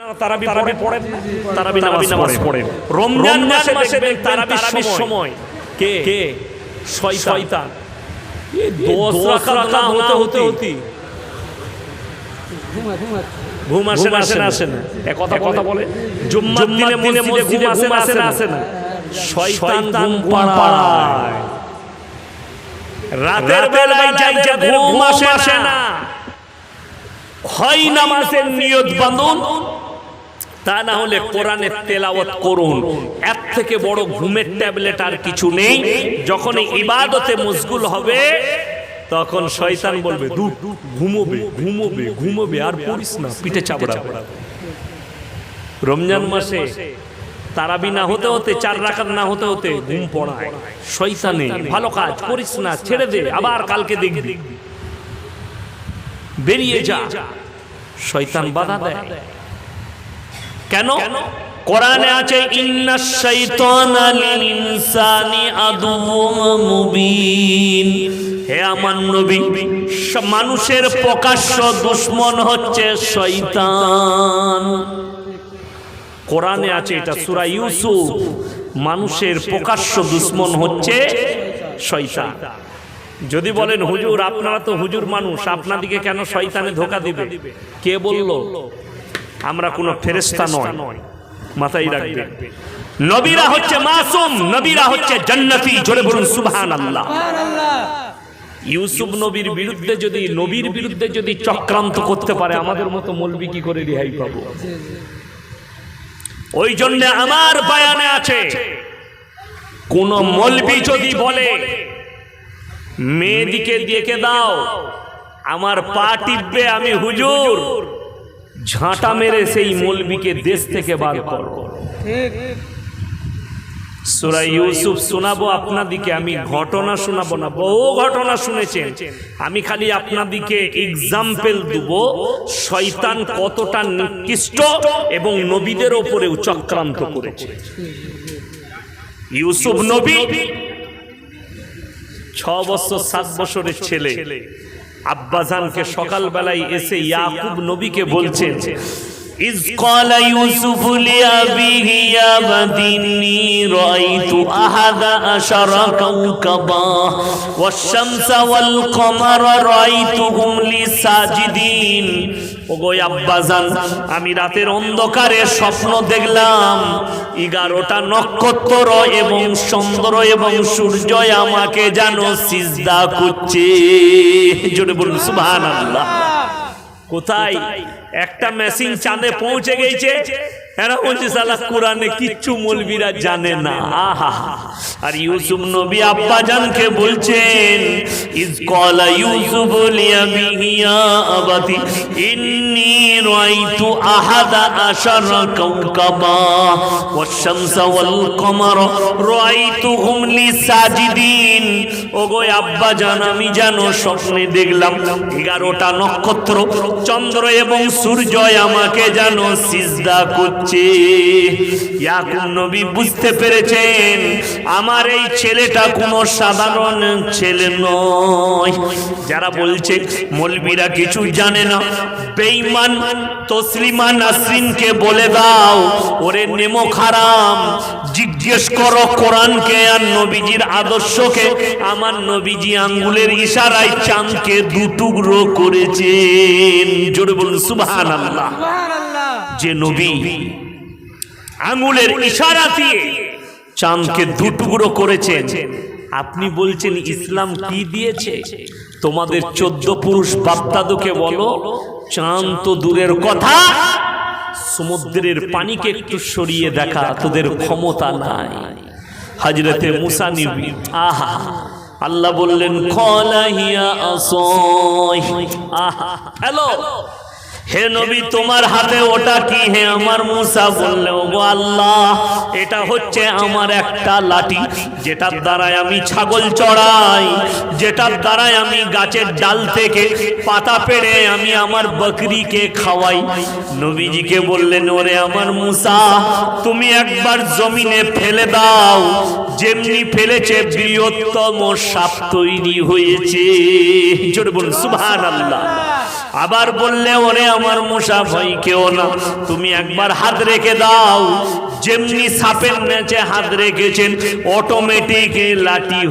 তারাবি নামাজ পড়েন। রমজান মাসে দেখবেন তারাবির সময় কে শয়তান 10 রাকাত না হতে ঘুম আসে না। এক কথা বলে জুম্মার দিনে মসজিদে ঘুম আসে না। শয়তান ঘুম পাড়ায়। রাতের বেলায় যাই ঘুম আসে না। হয় নামাজের নিয়ত বাঁধুন, তা না হলে কোরআনের তেলাওয়াত করুন। এর থেকে বড় ঘুমের ট্যাবলেট আর কিছু নেই। যখন ইবাদতে মশগুল হবে তখন শয়তান বলবে দূর ঘুমোবে আর পড়িস না, পিঠে চাপড়া। রমজান মাসে তারাবি না হতে 4 রাকাত না হতে ঘুম পড়ায় শয়তানে। ভালো কাজ করিস না, ছেড়ে দে, আবার কালকে দেখবি, বেরিয়ে যা। শয়তান বাধা দেয়। কেন? কোরআনে আছে ইন্নাশ শাইতানা লিল ইনসানি আদুউম মুবিন। হে আমার নবী, মানুষের প্রকাশ্য দুশমন হচ্ছে শয়তান। কোরআনে আছে এটা, সূরা ইউসুফ। মানুষের প্রকাশ্য দুশমন হচ্ছে শয়তান। যদি বলেন হুজুর আপনারা তো হুজুর মানুষ, আপনাদিকে কেন শয়তানে ধোঁকা দিবে? কে বলল? আমরা কোনো ফেরেশতা নয়, মাথায় রাখবেন। নবীরা হচ্ছে মাসুম, নবীরা হচ্ছে জান্নাতি। জোরে বলুন সুবহানাল্লাহ। ইউসুফ নবীর বিরুদ্ধে যদি চক্রান্ত করতে পারে, আমাদের মতো মৌলবি কি করে রেহাই পাবো? ওই জন্য আমার বয়ানে আছে, কোন মৌলবি যদি বলে মেয়েদিকে দেখে দাও, আমার পা টিপবে, আমি হুজুর, ঝাঁটা মেরে সেই মৌলবিকে দেশ থেকে বার করব। সূরা ইউসুফ শোনাবো আপনাদিকে, আমি ঘটনা শোনাবো না, বহু ঘটনা শুনেছেন। আমি খালি আপনাদিকে এক্সাম্পল দেব শয়তান কতটা নিকৃষ্ট এবং নবীদের উপরেও চক্রান্ত করেছে। ইউসুফ নবী 6 বছর 7 বছরের ছেলে আব্বাজানকে সকালবেলায় এসে ইয়াকুব নবীকে বলছেন, ইজ ক্বালা ইউসুফু লিআবিহি ইয়া বাদিনি রাআইতু আহাদা আশারা কাওকাবা ওয়াশ-শামসা ওয়াল কমারা রাআইতুহুম লি সাজিদিন। ওগো আব্বাজান, আমি রাতের অন্ধকারে স্বপ্ন দেখলাম 11টা নক্ষত্র এবং চন্দ্র এবং সূর্য আমাকে যেন সিজদা করছে। জোরে বলুন সুবহানাল্লাহ। কোথায়? একটা মেশিন চাঁদে পৌঁছে গেছে। এরা বলছে সালা কোরআনে কিচ্ছু মৌলবীরা জানে না। আহা! আর ইউসুফ নবী আব্বাজানকে বলছেন, ইজ ক্বালা ইউসুফু লিআবিহি ইয়া আবাতি ইন্নী রাআইতু আহাদা আশারা কাওকাবা ওয়াশ-শামসা ওয়াল কমারা রাআইতুহুম লি সাজিদিন। ওগো আব্বাজান, আমি যেন স্বপ্নে দেখলাম 11টা নক্ষত্র, চন্দ্র এবং সূর্য আমাকে যেন সিজদা করছে। ইয়াকুব নবী বুঝতে পেরেছেন আমার এই ছেলেটা কোনো সাধারণ ছেলে নয়। যারা বলছে মৌলবীরা কিছু জানে না, বেঈমান তসলিমা নাসরিনকে বলে দাও, ওরে নেমো খারাম, জিজ্ঞেস করো কোরআনকে আর নবীজির আদর্শকে। আমার নবীজি আঙ্গুলের ইশারায় চাঁদকে 2 টুকরো করেছেন। জোরে বলুন সুবহানাল্লাহ। যে নবী আঙ্গুলের ইশারা দিয়ে চাঁদকে 2 টুকরো করেছেন, আপনি বলছেন ইসলাম কি দিয়েছে? তোমাদের 14 পুরুষ বাপদাদুকে বলো, চাঁদ তো দূরের কথা, সমুদ্রের পানিকে একটু সরিয়ে দেখা তোদের ক্ষমতা নাই। হযরতে মুসা নবী, আহা, আল্লাহ বললেন ক্বালা হিয়া আসাই। আহা, হ্যালো, হে নবী তোমার হাতে ওটা কি? হে আমার মুসা বললে, ওগো আল্লাহ, এটা হচ্ছে আমার একটা লাঠি, যেটার দ্বারায় আমি ছাগল চড়াই, যেটার দ্বারায় আমি গাছের ডাল থেকে পাতা পেড়ে আমি আমার বকরিকে খাওয়াই। নবীজিকে বললেন, ওরে আমার মুসা, তুমি একবার জমিনে ফেলে দাও, যেমনি ফেলেছে বৃহত্তম সাপ তৈরি হয়েছে। জোরে বলুন সুবহানাল্লাহ। আবার বললে ওরে আমার মূসা ভয় কেউ না, তুমি একবার হাত রেখে দাও। যেমনি সাপের নিচে হাত রেখেছেন অটোমেটিক লাঠি